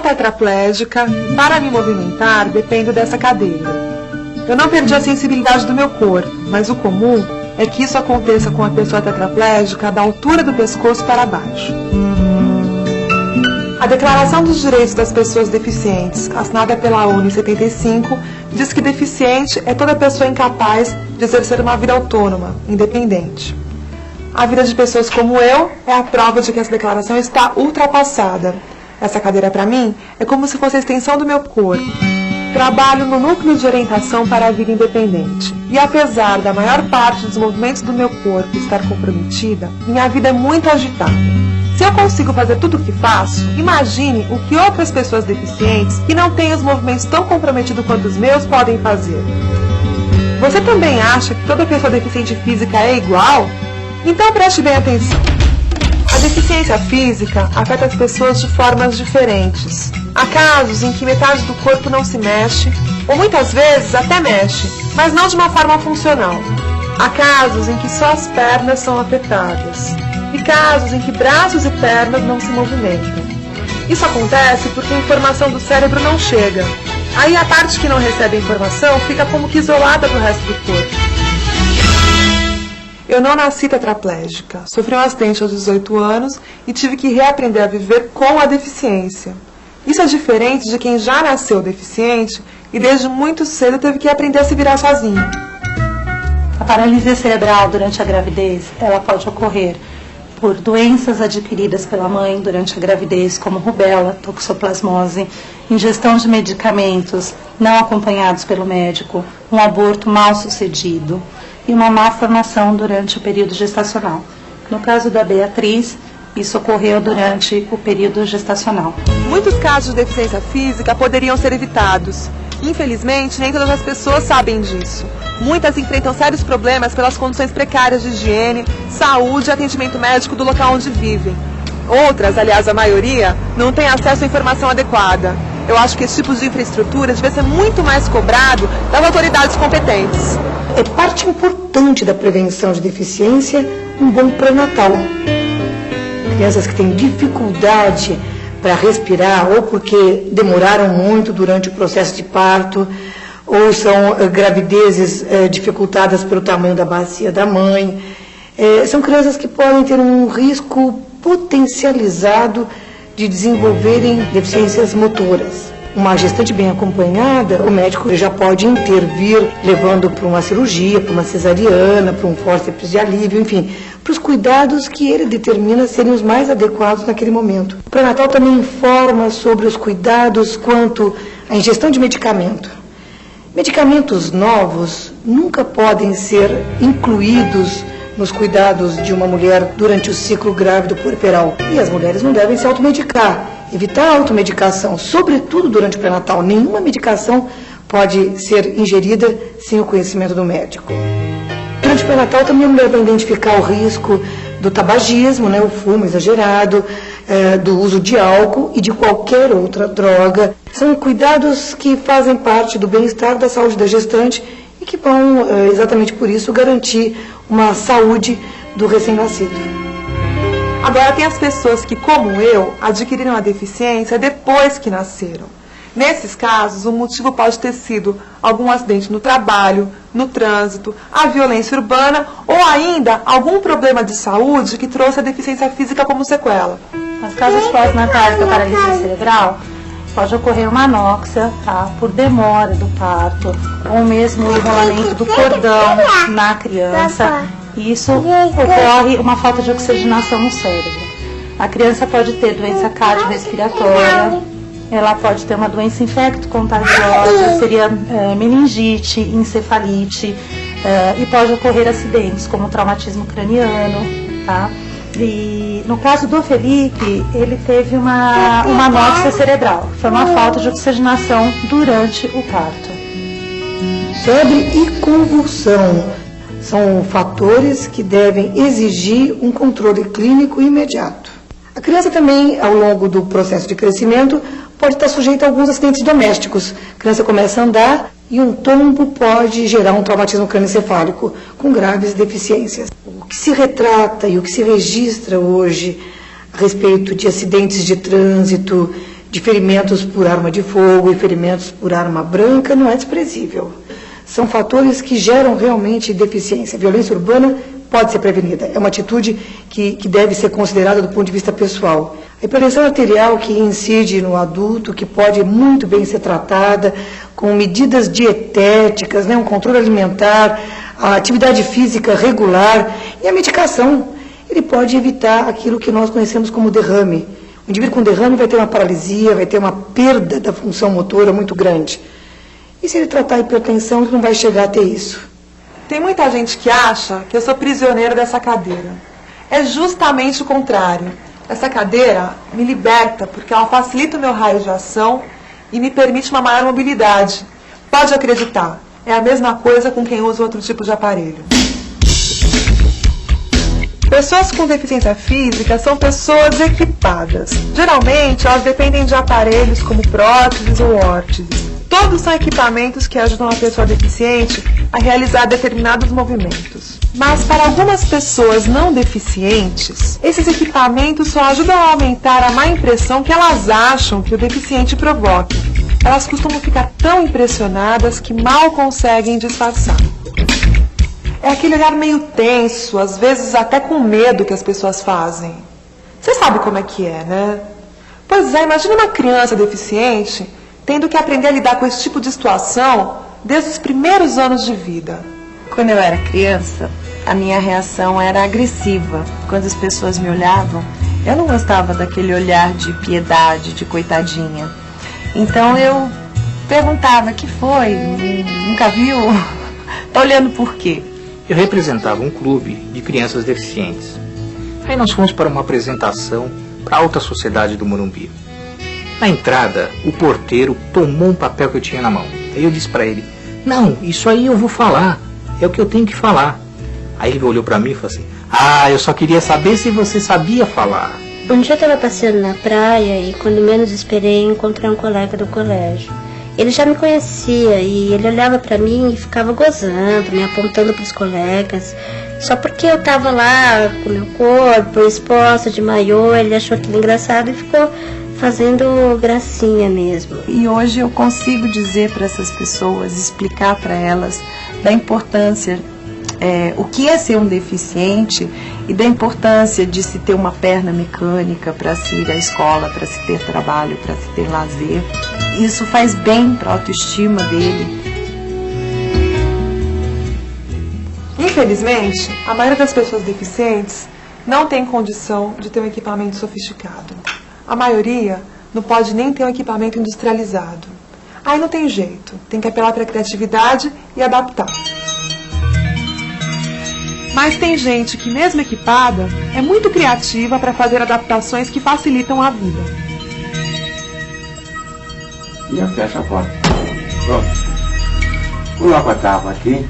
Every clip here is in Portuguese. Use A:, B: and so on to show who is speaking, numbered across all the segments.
A: tetraplégica e para me movimentar dependo dessa cadeira. Eu não perdi a sensibilidade do meu corpo, mas o comum é que isso aconteça com a pessoa tetraplégica da altura do pescoço para baixo. A Declaração dos Direitos das Pessoas Deficientes, assinada pela ONU em 75, diz que deficiente é toda pessoa incapaz de exercer uma vida autônoma, independente. A vida de pessoas como eu é a prova de que essa declaração está ultrapassada. Essa cadeira, para mim, é como se fosse a extensão do meu corpo. Trabalho no núcleo de orientação para a vida independente. E apesar da maior parte dos movimentos do meu corpo estar comprometida, minha vida é muito agitada. Se eu consigo fazer tudo o que faço, imagine o que outras pessoas deficientes, que não têm os movimentos tão comprometidos quanto os meus, podem fazer. Você também acha que toda pessoa deficiente física é igual? Então preste bem atenção. A deficiência física afeta as pessoas de formas diferentes. Há casos em que metade do corpo não se mexe, ou muitas vezes até mexe, mas não de uma forma funcional. Há casos em que só as pernas são afetadas, e casos em que braços e pernas não se movimentam. Isso acontece porque a informação do cérebro não chega. Aí a parte que não recebe a informação fica como que isolada do resto do corpo. Eu não nasci tetraplégica, sofri um acidente aos 18 anos e tive que reaprender a viver com a deficiência. Isso é diferente de quem já nasceu deficiente e desde muito cedo teve que aprender a se virar sozinho.
B: A paralisia cerebral durante a gravidez, ela pode ocorrer por doenças adquiridas pela mãe durante a gravidez, como rubéola, toxoplasmose, ingestão de medicamentos não acompanhados pelo médico, um aborto mal sucedido e uma má formação durante o período gestacional. No caso da Beatriz, isso ocorreu durante o período gestacional.
A: Muitos casos de deficiência física poderiam ser evitados. Infelizmente, nem todas as pessoas sabem disso. Muitas enfrentam sérios problemas pelas condições precárias de higiene, saúde e atendimento médico do local onde vivem. Outras, aliás a maioria, não têm acesso à informação adequada. Eu acho que esse tipo de infraestrutura deve ser muito mais cobrado das autoridades competentes.
C: É parte importante da prevenção de deficiência um bom pré-natal. Crianças que têm dificuldade para respirar, ou porque demoraram muito durante o processo de parto, ou são gravidezes dificultadas pelo tamanho da bacia da mãe. São crianças que podem ter um risco potencializado de desenvolverem deficiências motoras. Uma gestante bem acompanhada, o médico já pode intervir, levando para uma cirurgia, para uma cesariana, para um fórceps de alívio, enfim, para os cuidados que ele determina serem os mais adequados naquele momento. O pré-natal também informa sobre os cuidados quanto à ingestão de medicamento. Medicamentos novos nunca podem ser incluídos nos cuidados de uma mulher durante o ciclo grávido puerperal. E as mulheres não devem se automedicar, evitar a automedicação, sobretudo durante o pré-natal. Nenhuma medicação pode ser ingerida sem o conhecimento do médico. Durante o pré-natal também a mulher vai identificar o risco do tabagismo, o fumo exagerado, do uso de álcool e de qualquer outra droga. São cuidados que fazem parte do bem-estar da saúde da gestante e que vão, exatamente por isso, garantir uma saúde do recém-nascido.
A: Agora tem as pessoas que, como eu, adquiriram a deficiência depois que nasceram. Nesses casos, o motivo pode ter sido algum acidente no trabalho, no trânsito, a violência urbana ou ainda algum problema de saúde que trouxe a deficiência física como sequela.
B: Nas casos pós-natais da paralisia cerebral, pode ocorrer uma anóxia, por demora do parto, ou mesmo o enrolamento do cordão na criança. Isso ocorre uma falta de oxigenação no cérebro. A criança pode ter doença cardiorrespiratória, ela pode ter uma doença infecto-contagiosa, seria meningite, encefalite, e pode ocorrer acidentes, como traumatismo craniano, tá? E no caso do Felipe, ele teve uma anóxia cerebral, foi uma falta de oxigenação durante o parto.
C: Febre e convulsão são fatores que devem exigir um controle clínico imediato. A criança também, ao longo do processo de crescimento, pode estar sujeita a alguns acidentes domésticos. A criança começa a andar e um tombo pode gerar um traumatismo crânioencefálico com graves deficiências. O que se retrata e o que se registra hoje a respeito de acidentes de trânsito de ferimentos por arma de fogo e ferimentos por arma branca não é desprezível. São fatores que geram realmente deficiência. A violência urbana pode ser prevenida. É uma atitude que deve ser considerada do ponto de vista pessoal. A hipertensão arterial que incide no adulto, que pode muito bem ser tratada com medidas dietéticas, né, um controle alimentar, a atividade física regular e a medicação. Ele pode evitar aquilo que nós conhecemos como derrame. O indivíduo com derrame vai ter uma paralisia, vai ter uma perda da função motora muito grande. E se ele tratar a hipertensão, ele não vai chegar a ter isso.
A: Tem muita gente que acha que eu sou prisioneira dessa cadeira. É justamente o contrário. Essa cadeira me liberta porque ela facilita o meu raio de ação e me permite uma maior mobilidade. Pode acreditar, é a mesma coisa com quem usa outro tipo de aparelho. Pessoas com deficiência física são pessoas equipadas. Geralmente, elas dependem de aparelhos como próteses ou órteses. Todos são equipamentos que ajudam a pessoa deficiente a realizar determinados movimentos. Mas para algumas pessoas não deficientes, esses equipamentos só ajudam a aumentar a má impressão que elas acham que o deficiente provoca. Elas costumam ficar tão impressionadas que mal conseguem disfarçar. É aquele olhar meio tenso, às vezes até com medo que as pessoas fazem. Você sabe como é que é, né? Pois é, imagina uma criança deficiente tendo que aprender a lidar com esse tipo de situação desde os primeiros anos de vida.
D: Quando eu era criança, a minha reação era agressiva. Quando as pessoas me olhavam, eu não gostava daquele olhar de piedade, de coitadinha. Então eu perguntava, que foi? Nunca viu? Tá olhando por quê?
E: Eu representava um clube de crianças deficientes. Aí nós fomos para uma apresentação para a alta sociedade do Morumbi. Na entrada, o porteiro tomou um papel que eu tinha na mão. Aí eu disse para ele, não, isso aí eu vou falar, é o que eu tenho que falar. Aí ele olhou para mim e falou assim, eu só queria saber se você sabia falar.
F: Um dia eu estava passeando na praia e quando menos esperei encontrei um colega do colégio. Ele já me conhecia e ele olhava para mim e ficava gozando, me apontando para os colegas. Só porque eu estava lá com meu corpo exposta de maiô, ele achou aquilo engraçado e ficou fazendo gracinha mesmo.
D: E hoje eu consigo dizer para essas pessoas, explicar para elas da importância, o que é ser um deficiente e da importância de se ter uma perna mecânica para se ir à escola, para se ter trabalho, para se ter lazer. Isso faz bem para a autoestima dele.
A: Infelizmente, a maioria das pessoas deficientes não tem condição de ter um equipamento sofisticado. A maioria não pode nem ter um equipamento industrializado. Aí não tem jeito, tem que apelar para a criatividade e adaptar. Mas tem gente que, mesmo equipada, é muito criativa para fazer adaptações que facilitam a vida.
G: E eu fecho a porta. Pronto. Coloco a tábua aqui,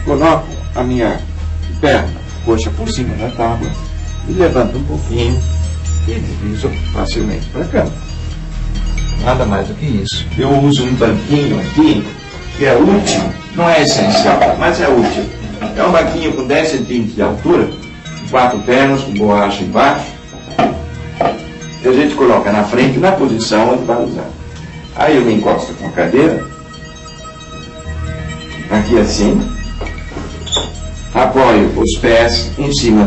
G: coloco a minha perna, coxa por cima da tábua, e levanto um pouquinho e deslizo facilmente para cá. Nada mais do que isso. Eu uso um banquinho aqui, que é útil, não é essencial, mas é útil. É um banquinho com 10 centímetros de altura, 4 pernas, com borracha embaixo, e a gente coloca na frente, na posição onde vai usar. Aí eu me encosto com a cadeira, aqui assim, apoio os pés em cima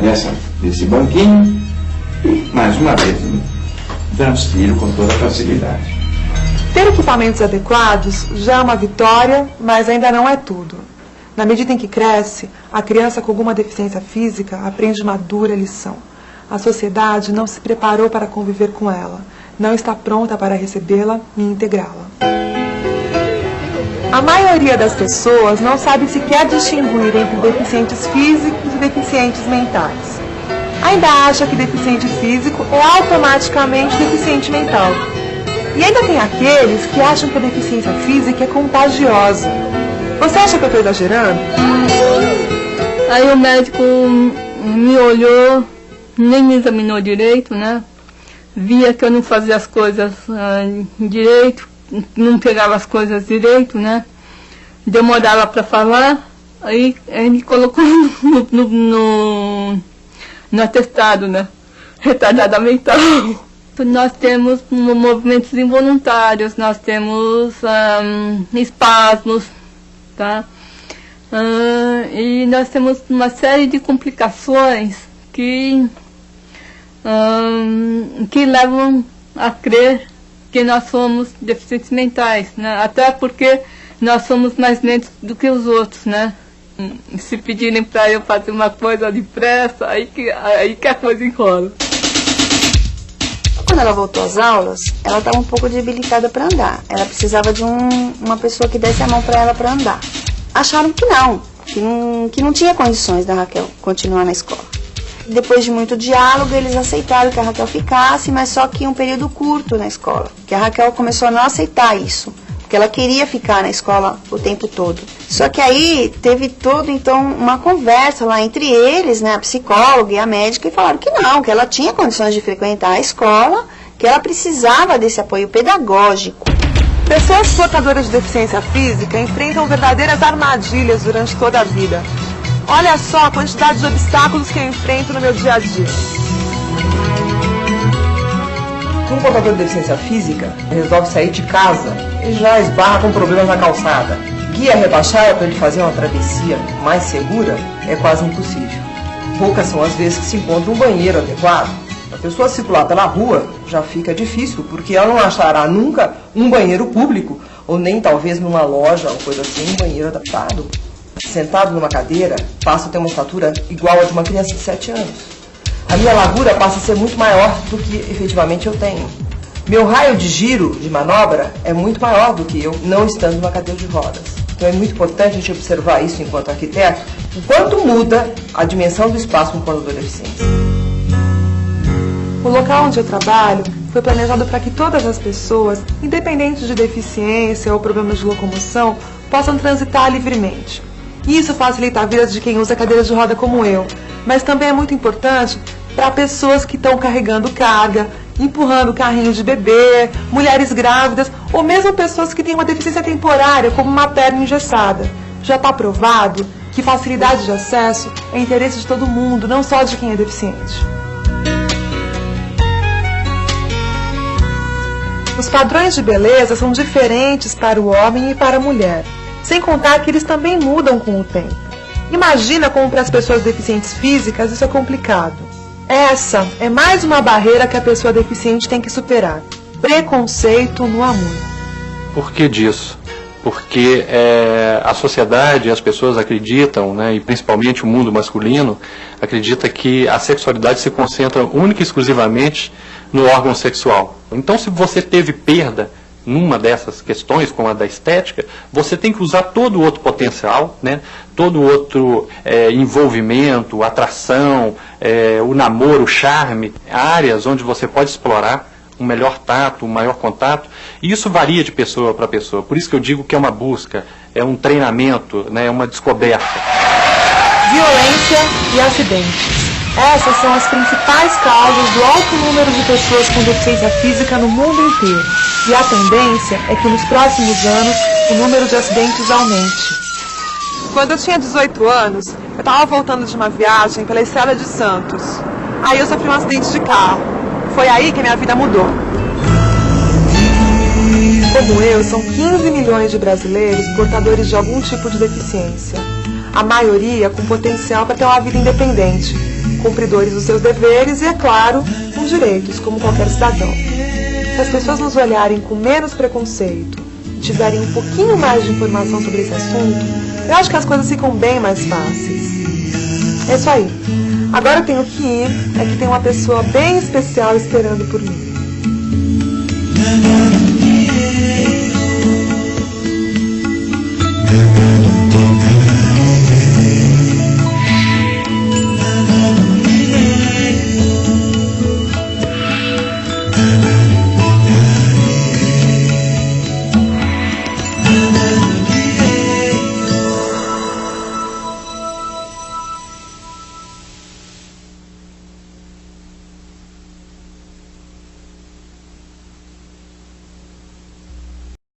G: desse banquinho e, mais uma vez, transfiro com toda facilidade.
A: Ter equipamentos adequados já é uma vitória, mas ainda não é tudo. Na medida em que cresce, a criança com alguma deficiência física aprende uma dura lição. A sociedade não se preparou para conviver com ela, não está pronta para recebê-la e integrá-la. A maioria das pessoas não sabe sequer distinguir entre deficientes físicos e deficientes mentais. Ainda acha que deficiente físico é automaticamente deficiente mental. E ainda tem aqueles que acham que a deficiência física é contagiosa. Você acha que eu estou exagerando?
H: Aí o médico me olhou, nem me examinou direito, né? Via que eu não fazia as coisas direito, não pegava as coisas direito, né? Demorava para falar, aí ele colocou no atestado, né? Retardada mental. Nós temos movimentos involuntários, nós temos espasmos, tá? E nós temos uma série de complicações que levam a crer que nós somos deficientes mentais, né? Até porque nós somos mais lentos do que os outros, né? Se pedirem para eu fazer uma coisa depressa, aí que a coisa enrola.
I: Quando ela voltou às aulas, ela estava um pouco debilitada para andar. Ela precisava de uma pessoa que desse a mão para ela para andar. Acharam que não tinha condições da Raquel continuar na escola. Depois de muito diálogo, eles aceitaram que a Raquel ficasse, mas só que um período curto na escola. Que a Raquel começou a não aceitar isso, porque ela queria ficar na escola o tempo todo. Só que aí teve então uma conversa lá entre eles, né, a psicóloga e a médica, e falaram que não, que ela tinha condições de frequentar a escola, que ela precisava desse apoio pedagógico.
A: Pessoas portadoras de deficiência física enfrentam verdadeiras armadilhas durante toda a vida. Olha só a quantidade de obstáculos que eu enfrento no meu dia a dia.
J: Um portador de deficiência física resolve sair de casa e já esbarra com problemas na calçada. Guia rebaixada para ele fazer uma travessia mais segura é quase impossível. Poucas são as vezes que se encontra um banheiro adequado. A pessoa circular pela rua já fica difícil, porque ela não achará nunca um banheiro público, ou nem talvez numa loja ou coisa assim, um banheiro adaptado. Sentado numa cadeira, passa a ter uma estatura igual a de uma criança de 7 anos. A minha largura passa a ser muito maior do que efetivamente eu tenho. Meu raio de giro, de manobra, é muito maior do que eu, não estando numa cadeira de rodas. Então é muito importante a gente observar isso enquanto arquiteto, o quanto muda a dimensão do espaço para um portador de deficiência.
A: O local onde eu trabalho foi planejado para que todas as pessoas, independente de deficiência ou problemas de locomoção, possam transitar livremente. Isso facilita a vida de quem usa cadeira de roda como eu, mas também é muito importante para pessoas que estão carregando carga, empurrando carrinho de bebê, mulheres grávidas ou mesmo pessoas que têm uma deficiência temporária, como uma perna engessada. Já está provado que facilidade de acesso é interesse de todo mundo, não só de quem é deficiente. Os padrões de beleza são diferentes para o homem e para a mulher, sem contar que eles também mudam com o tempo. Imagina como para as pessoas deficientes físicas isso é complicado. Essa é mais uma barreira que a pessoa deficiente tem que superar. Preconceito no amor.
K: Por que disso? Porque a sociedade, as pessoas acreditam, né, e principalmente o mundo masculino, acredita que a sexualidade se concentra única e exclusivamente no órgão sexual. Então, se você teve perda numa dessas questões, como a da estética, você tem que usar todo o outro potencial, né, todo o outro envolvimento, atração, o namoro, o charme, áreas onde você pode explorar um melhor tato, um maior contato, e isso varia de pessoa para pessoa. Por isso que eu digo que é uma busca, é um treinamento, né, é uma descoberta.
A: Violência e acidentes. Essas são as principais causas do alto número de pessoas com deficiência física no mundo inteiro. E a tendência é que nos próximos anos o número de acidentes aumente. Quando eu tinha 18 anos, eu estava voltando de uma viagem pela Estrada de Santos. Aí eu sofri um acidente de carro. Foi aí que a minha vida mudou. Como eu, são 15 milhões de brasileiros portadores de algum tipo de deficiência. A maioria com potencial para ter uma vida independente, cumpridores dos seus deveres e, é claro, com direitos, como qualquer cidadão. Se as pessoas nos olharem com menos preconceito e tiverem um pouquinho mais de informação sobre esse assunto, eu acho que as coisas ficam bem mais fáceis. É isso aí. Agora eu tenho que ir, é que tem uma pessoa bem especial esperando por mim.